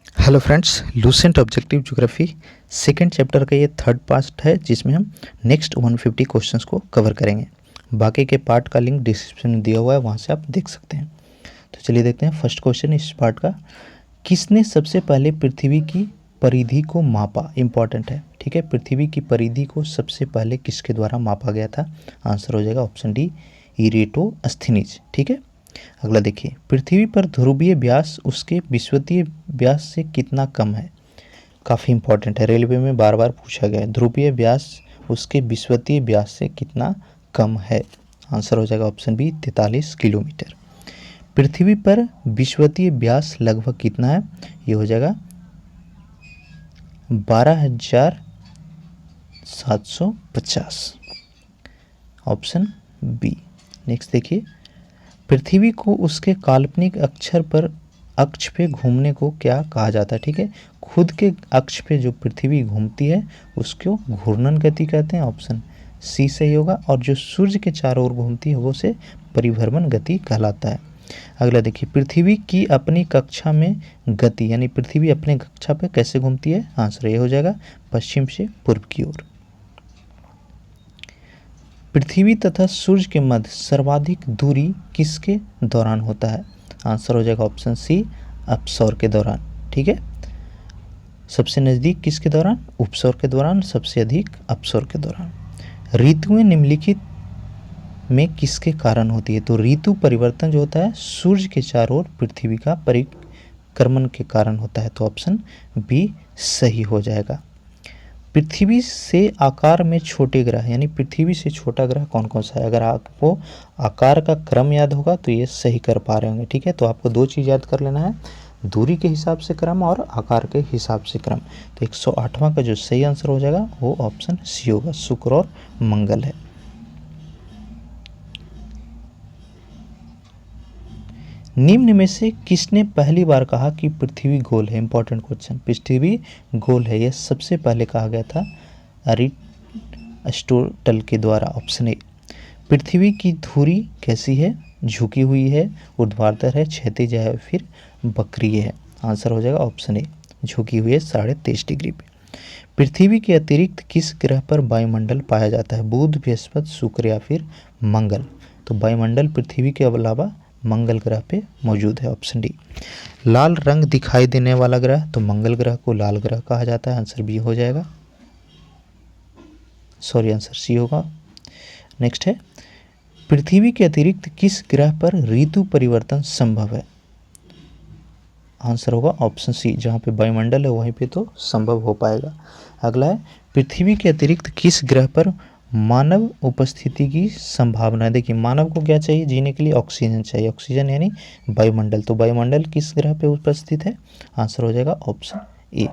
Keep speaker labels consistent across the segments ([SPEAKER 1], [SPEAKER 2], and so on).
[SPEAKER 1] Hello friends, Lucent objective geography second chapter का ये third part है जिसमें हम नेक्स्ट 150 क्वेश्चंस को कवर करेंगे। बाकी के पार्ट का लिंक डिस्क्रिप्शन में दिया हुआ है, वहाँ से आप देख सकते हैं। तो चलिए देखते हैं फर्स्ट क्वेश्चन इस पार्ट का। किसने सबसे पहले पृथ्वी की परिधि को मापा? इंपॉर्टेंट है, ठीक है। पृथ्वी की परिधि को सबसे पहले किसके द्वारा मापा गया था? आंसर हो जाएगा ऑप्शन डी, इरेटोस्थनीज, ठीक है। अगला देखिए, पृथ्वी पर ध्रुवीय व्यास उसके विषुवतीय व्यास से कितना कम है? काफ़ी इंपॉर्टेंट है, रेलवे में बार बार पूछा गया है। ध्रुवीय व्यास उसके विषुवतीय व्यास से कितना कम है? आंसर हो जाएगा ऑप्शन बी, 43 किलोमीटर। पृथ्वी पर विषुवतीय व्यास लगभग कितना है? ये हो जाएगा 12,750, ऑप्शन बी। नेक्स्ट देखिए, पृथ्वी को उसके काल्पनिक अक्ष पे घूमने को क्या कहा जाता है? ठीक है, खुद के अक्ष पे जो पृथ्वी घूमती है उसको घूर्णन गति कहते हैं, ऑप्शन सी सही होगा। और जो सूर्य के चारों ओर घूमती है वो उसे परिभ्रमण गति कहलाता है। अगला देखिए, पृथ्वी की अपनी कक्षा में गति, यानी पृथ्वी अपने कक्षा पे कैसे घूमती है? आंसर ये हो जाएगा पश्चिम से पूर्व की ओर। पृथ्वी तथा सूर्य के मध्य सर्वाधिक दूरी किसके दौरान होता है? आंसर हो जाएगा ऑप्शन सी, अपसौर के दौरान, ठीक है। सबसे नज़दीक किसके दौरान? उपसौर के दौरान, सबसे अधिक अपसौर के दौरान। ऋतुएं निम्नलिखित में किसके कारण होती है? तो ऋतु परिवर्तन जो होता है सूर्य के चारों ओर पृथ्वी का परिक्रमण के कारण होता है, तो ऑप्शन बी सही हो जाएगा। पृथ्वी से आकार में छोटे ग्रह, यानी पृथ्वी से छोटा ग्रह कौन कौन सा है? अगर आपको आकार का क्रम याद होगा तो ये सही कर पा रहे होंगे, ठीक है। तो आपको दो चीज़ याद कर लेना है, दूरी के हिसाब से क्रम और आकार के हिसाब से क्रम। तो 108वां का जो सही आंसर हो जाएगा वो ऑप्शन सी होगा, शुक्र और मंगल है। निम्न में से किसने पहली बार कहा कि पृथ्वी गोल है? इंपॉर्टेंट क्वेश्चन, पृथ्वी गोल है, यह सबसे पहले कहा गया था अरिस्टोटल के द्वारा, ऑप्शन ए। पृथ्वी की धुरी कैसी है? झुकी हुई है, ऊर्ध्वाधर है, क्षैतिज है, फिर वक्रीय है? आंसर हो जाएगा ऑप्शन ए, झुकी हुई है 23.5 डिग्री पे। पृथ्वी के अतिरिक्त किस ग्रह पर वायुमंडल पाया जाता है? बुध, बृहस्पति, शुक्र या फिर मंगल? तो वायुमंडल पृथ्वी के अलावा मंगल ग्रह पे मौजूद है, ऑप्शन डी। लाल रंग दिखाई देने वाला ग्रह, तो मंगल ग्रह को लाल ग्रह कहा जाता है, आंसर बी हो जाएगा, सॉरी आंसर सी होगा। नेक्स्ट है, पृथ्वी के अतिरिक्त किस ग्रह पर ऋतु परिवर्तन संभव है? आंसर होगा ऑप्शन सी, जहाँ पे वायुमंडल है वहीं पे तो संभव हो पाएगा। अगला है, पृथ्वी के अतिरिक्त किस ग्रह पर मानव उपस्थिति की संभावना है? देखिए, मानव को क्या चाहिए जीने के लिए? ऑक्सीजन चाहिए, ऑक्सीजन यानी वायुमंडल। तो वायुमंडल किस ग्रह पे उपस्थित है? आंसर हो जाएगा ऑप्शन ए।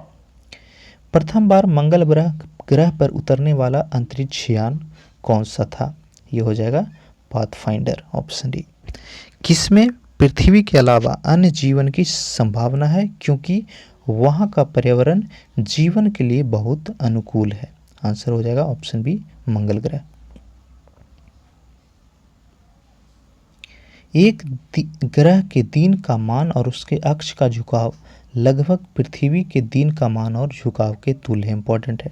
[SPEAKER 1] प्रथम बार मंगल ग्रह पर उतरने वाला अंतरिक्ष यान कौन सा था? ये हो जाएगा पाथफाइंडर, ऑप्शन डी। किसमें पृथ्वी के अलावा अन्य जीवन की संभावना है क्योंकि वहाँ का पर्यावरण जीवन के लिए बहुत अनुकूल है? आंसर हो जाएगा ऑप्शन बी, मंगल ग्रह। एक ग्रह के दिन का मान और उसके अक्ष का झुकाव लगभग पृथ्वी के दिन का मान और झुकाव के तुल्य है, इंपॉर्टेंट है,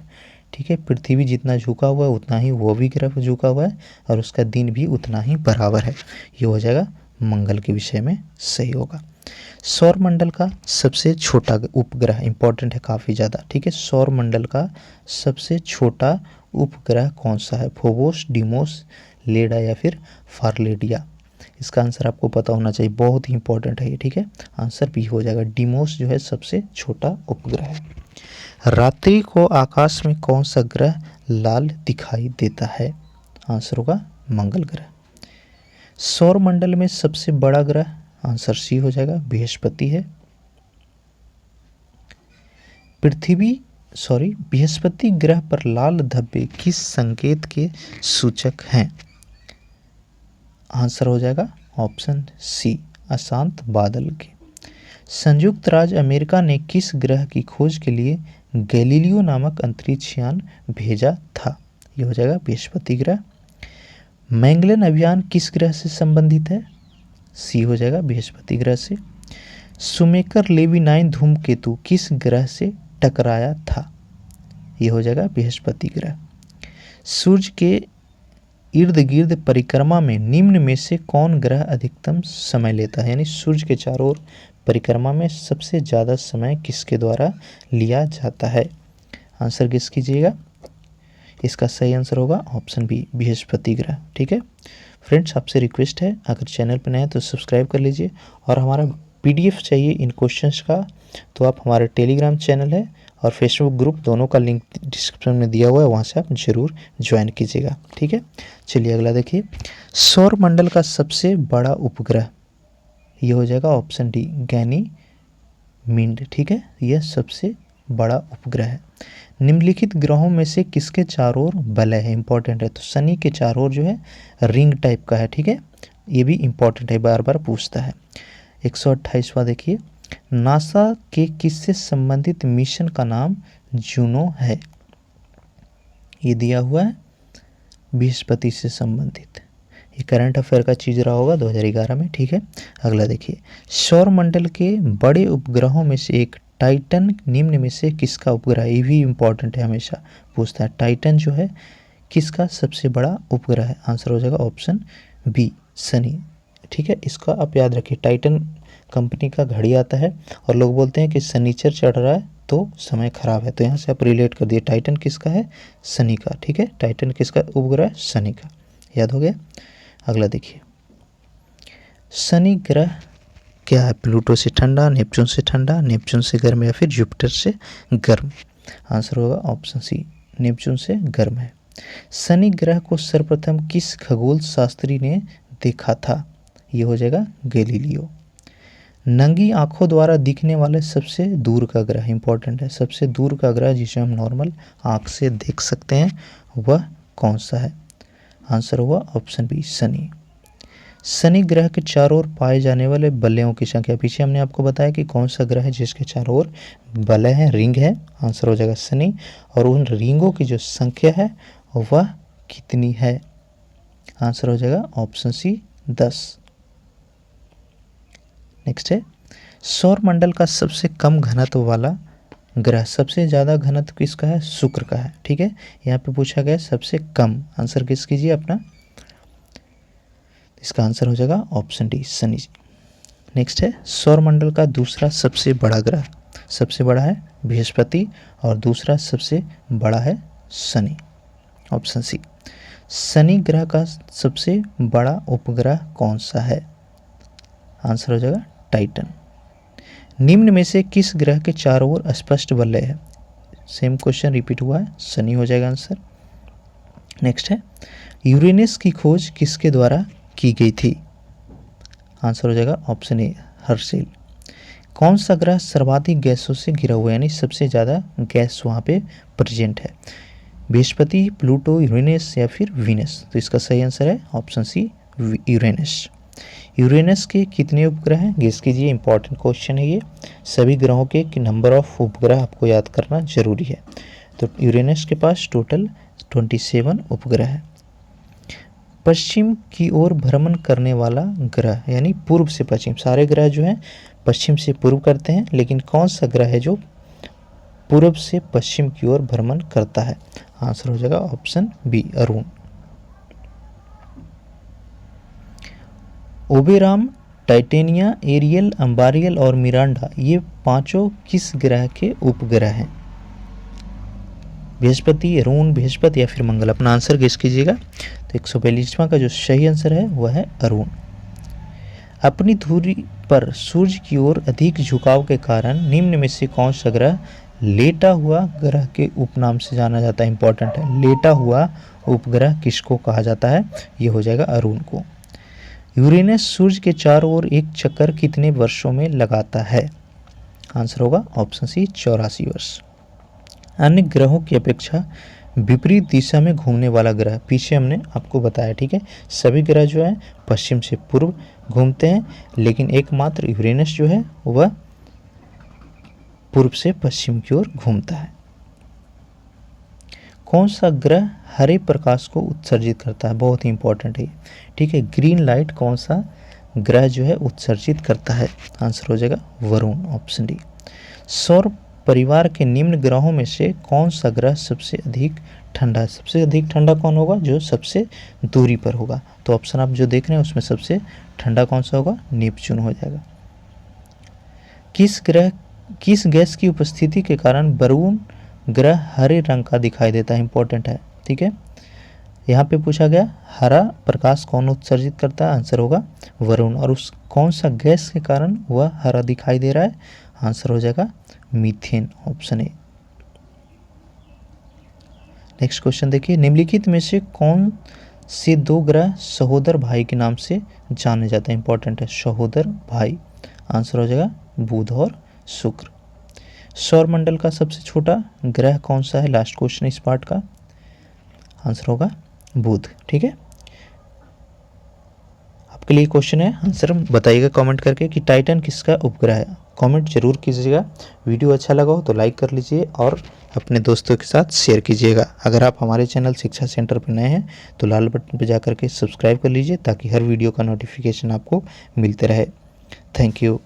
[SPEAKER 1] ठीक है। पृथ्वी जितना झुका हुआ है उतना ही वो भी ग्रह झुका हुआ है और उसका दिन भी उतना ही बराबर है, ये हो जाएगा मंगल के विषय में सही होगा। सौर मंडल का सबसे छोटा उपग्रह, इंपॉर्टेंट है काफ़ी ज़्यादा, ठीक है। सौर मंडल का सबसे छोटा उपग्रह कौन सा है? फोबोस, डीमोस, लेडा या फिर फार्लेडिया? इसका आंसर आपको पता होना चाहिए, बहुत ही इंपॉर्टेंट है ये, ठीक है। आंसर बी हो जाएगा, डीमोस जो है सबसे छोटा उपग्रह है। रात्रि को आकाश में कौन सा ग्रह लाल दिखाई देता है? आंसर होगा मंगल ग्रह। सौर मंडल में सबसे बड़ा ग्रह, आंसर सी हो जाएगा, बृहस्पति है। बृहस्पति ग्रह पर लाल धब्बे किस संकेत के सूचक हैं? आंसर हो जाएगा ऑप्शन सी, अशांत बादल के। संयुक्त राज्य अमेरिका ने किस ग्रह की खोज के लिए गैलीलियो नामक अंतरिक्ष यान भेजा था? ये हो जाएगा बृहस्पति ग्रह। मैंगलन अभियान किस ग्रह से संबंधित है? सी हो जाएगा, बृहस्पति ग्रह से। शुमेकर लेवी-9 धूमकेतु किस ग्रह से टकराया था? ये हो जाएगा बृहस्पति ग्रह। सूर्य के इर्द गिर्द परिक्रमा में निम्न में से कौन ग्रह अधिकतम समय लेता है? यानी सूर्य के चारों ओर परिक्रमा में सबसे ज़्यादा समय किसके द्वारा लिया जाता है? आंसर गेस कीजिएगा। इसका सही आंसर होगा ऑप्शन बी, बृहस्पति ग्रह। ठीक है फ्रेंड्स, आपसे रिक्वेस्ट है अगर चैनल पर नए हैं तो सब्सक्राइब कर लीजिए, और हमारा पीडीएफ चाहिए इन क्वेश्चंस का तो आप हमारे टेलीग्राम चैनल है और फेसबुक ग्रुप दोनों का लिंक डिस्क्रिप्शन में दिया हुआ है, वहाँ से आप जरूर ज्वाइन कीजिएगा। ठीक है, चलिए अगला देखिए। सौर मंडल का सबसे बड़ा उपग्रह, ये हो जाएगा ऑप्शन डी, गैनीमीड। ठीक है, यह सबसे बड़ा उपग्रह है। निम्नलिखित ग्रहों में से किसके चारों ओर वलय है? इंपॉर्टेंट है। तो शनि के चारों ओर जो है रिंग टाइप का है। ठीक है, ये भी इंपॉर्टेंट है, बार बार पूछता है। 128वां देखिए, नासा के किससे संबंधित मिशन का नाम जूनो है? ये दिया हुआ है बृहस्पति से संबंधित, ये करंट अफेयर का चीज रहा होगा 2011 में। ठीक है, अगला देखिए। सौर मंडल के बड़े उपग्रहों में से एक टाइटन निम्न में से किसका उपग्रह? ये भी इंपॉर्टेंट है, हमेशा पूछता है। टाइटन जो है किसका सबसे बड़ा उपग्रह है? आंसर हो जाएगा ऑप्शन बी, शनि। ठीक है, इसका आप याद रखिए। टाइटन कंपनी का घड़ी आता है और लोग बोलते हैं कि शनिचर चढ़ रहा है तो समय खराब है, तो यहाँ से आप रिलेट कर दिए। टाइटन किसका है? शनि का। ठीक है, टाइटन किसका उपग्रह है? शनि का। याद हो गया। अगला देखिए, शनि ग्रह क्या है? प्लूटो से ठंडा, नेपच्यून से ठंडा, नेपच्यून से गर्म, या फिर जुपिटर से गर्म? आंसर होगा ऑप्शन सी, नेपच्यून से गर्म है। शनि ग्रह को सर्वप्रथम किस खगोल शास्त्री ने देखा था? ये हो जाएगा गैलीलियो। नंगी आंखों द्वारा दिखने वाले सबसे दूर का ग्रह, इंपॉर्टेंट है। सबसे दूर का ग्रह जिसे हम नॉर्मल आंख से देख सकते हैं वह कौन सा है? आंसर हुआ ऑप्शन बी, शनि। शनि ग्रह के चारों ओर पाए जाने वाले वलयों की संख्या, पीछे हमने आपको बताया कि कौन सा ग्रह है जिसके चारों ओर वलय है, रिंग है। आंसर हो जाएगा शनि। और उन रिंगों की जो संख्या है वह कितनी है? आंसर हो जाएगा ऑप्शन सी, 10। नेक्स्ट है, सौर मंडल का सबसे कम घनत्व वाला ग्रह, सबसे ज़्यादा घनत्व किसका है? शुक्र का है। ठीक है, यहाँ पे पूछा गया सबसे कम, आंसर किस कीजिए अपना। इसका आंसर हो जाएगा ऑप्शन डी, शनि। नेक्स्ट है, सौर मंडल का दूसरा सबसे बड़ा ग्रह, सबसे बड़ा है बृहस्पति और दूसरा सबसे बड़ा है शनि, ऑप्शन सी। शनि ग्रह का सबसे बड़ा उपग्रह कौन सा है? आंसर हो जाएगा टाइटन। निम्न में से किस ग्रह के चारों ओर स्पष्ट वलय है? सेम क्वेश्चन रिपीट हुआ है, शनि हो जाएगा आंसर। नेक्स्ट है, यूरेनस की खोज किसके द्वारा की गई थी? आंसर हो जाएगा ऑप्शन ए, हर्शेल। कौन सा ग्रह सर्वाधिक गैसों से घिरा हुआ है, यानी सबसे ज़्यादा गैस वहाँ पे प्रेजेंट है? बृहस्पति, प्लूटो, यूरेनस या फिर वीनस? तो इसका सही आंसर है ऑप्शन सी, यूरेनस। यूरेनस के कितने उपग्रह हैं? गेस कीजिए, इंपॉर्टेंट क्वेश्चन है ये। सभी ग्रहों के नंबर ऑफ उपग्रह आपको याद करना जरूरी है। तो यूरेनस के पास टोटल 27 उपग्रह है। पश्चिम की ओर भ्रमण करने वाला ग्रह, यानी पूर्व से पश्चिम, सारे ग्रह जो हैं पश्चिम से पूर्व करते हैं, लेकिन कौन सा ग्रह है जो पूर्व से पश्चिम की ओर भ्रमण करता है? आंसर हो जाएगा ऑप्शन बी, अरुण। ओबेरॉन, टाइटेनिया, एरियल, अंबारियल और मिरांडा, ये पांचों किस ग्रह के उपग्रह हैं? बृहस्पति, अरुण, बृहस्पति या फिर मंगल? अपना आंसर गेस कीजिएगा। तो 142वां का जो सही आंसर है वह है अरुण। अपनी धुरी पर सूर्य की ओर अधिक झुकाव के कारण निम्न में से कौन सा ग्रह लेटा हुआ ग्रह के उपनाम से जाना जाता है? इंपॉर्टेंट है, लेटा हुआ उपग्रह किसको कहा जाता है? ये हो जाएगा अरुण को। यूरेनस सूर्य के चारों ओर एक चक्कर कितने वर्षों में लगाता है? आंसर होगा ऑप्शन सी, 84 वर्ष। अन्य ग्रहों की अपेक्षा विपरीत दिशा में घूमने वाला ग्रह, पीछे हमने आपको बताया। ठीक है, सभी ग्रह जो है पश्चिम से पूर्व घूमते हैं, लेकिन एकमात्र यूरेनस जो है वह पूर्व से पश्चिम की ओर घूमता है। कौन सा ग्रह हरे प्रकाश को उत्सर्जित करता है? बहुत ही इंपॉर्टेंट है। ठीक है, ग्रीन लाइट कौन सा ग्रह जो है उत्सर्जित करता है? आंसर हो जाएगा वरुण, ऑप्शन डी। सौर परिवार के निम्न ग्रहों में से कौन सा ग्रह सबसे अधिक ठंडा है? सबसे अधिक ठंडा कौन होगा? जो सबसे दूरी पर होगा। तो ऑप्शन आप जो देख रहे हैं उसमें सबसे ठंडा कौन सा होगा? नेपच्यून हो जाएगा। किस गैस की उपस्थिति के कारण वरुण ग्रह हरे रंग का दिखाई देता है? इंपॉर्टेंट है, ठीक है। यहाँ पे पूछा गया हरा प्रकाश कौन उत्सर्जित करता है? आंसर होगा वरुण। और उस कौन सा गैस के कारण वह हरा दिखाई दे रहा है? आंसर हो जाएगा methane, option A. Next question देखिए, निम्नलिखित में से कौन से दो ग्रह सहोदर भाई के नाम से जाने जाते हैं? इंपॉर्टेंट है, सहोदर भाई। आंसर हो जाएगा बुध और शुक्र। सौरमंडल का सबसे छोटा ग्रह कौन सा है? लास्ट क्वेश्चन इस पार्ट का। आंसर होगा बुध, ठीक है। आपके लिए क्वेश्चन है, आंसर बताइएगा कमेंट करके कि टाइटन किसका उपग्रह है। कमेंट जरूर कीजिएगा। वीडियो अच्छा लगा हो तो लाइक कर लीजिए और अपने दोस्तों के साथ शेयर कीजिएगा। अगर आप हमारे चैनल शिक्षा सेंटर पर नए हैं तो लाल बटन पर जा करके सब्सक्राइब कर लीजिए ताकि हर वीडियो का नोटिफिकेशन आपको मिलते रहे। Thank you.